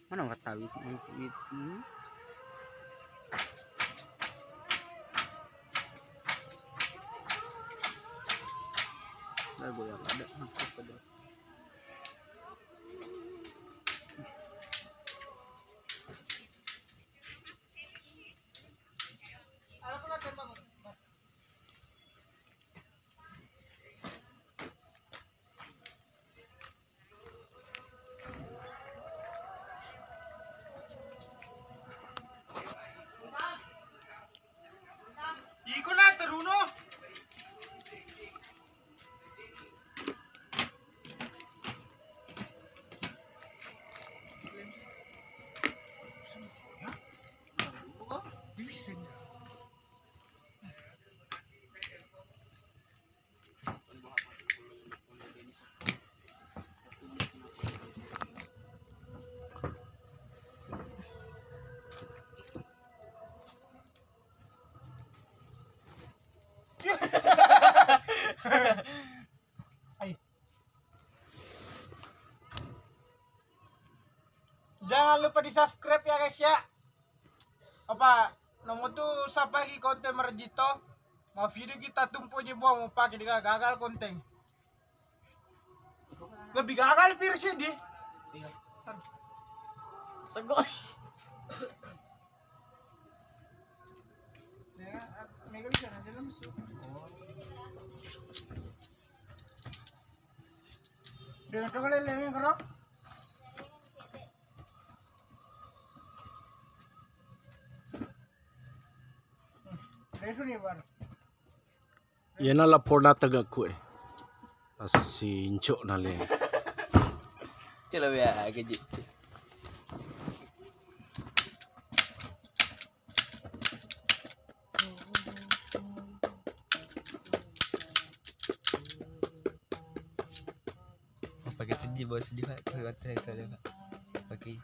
Mana kata wit wit. Dah gue yang ada masuk ke dalam. Iko na teruno. Jangan lupa di subscribe ya guys ya. Apa nomor tuh siapa lagi konten Merjito. Mau video kita tumpu aja mau pakai dia gagal konten. Lebih gagal virusnya di. Segoy. Mega bisa aja lah masuk. Dengan coba leleng kerok. Yan na lapor na taga ko eh. Asincho na le. Chalo ya gaji. Pakai tadi bos di Pak, itu ada Pak. Pakai.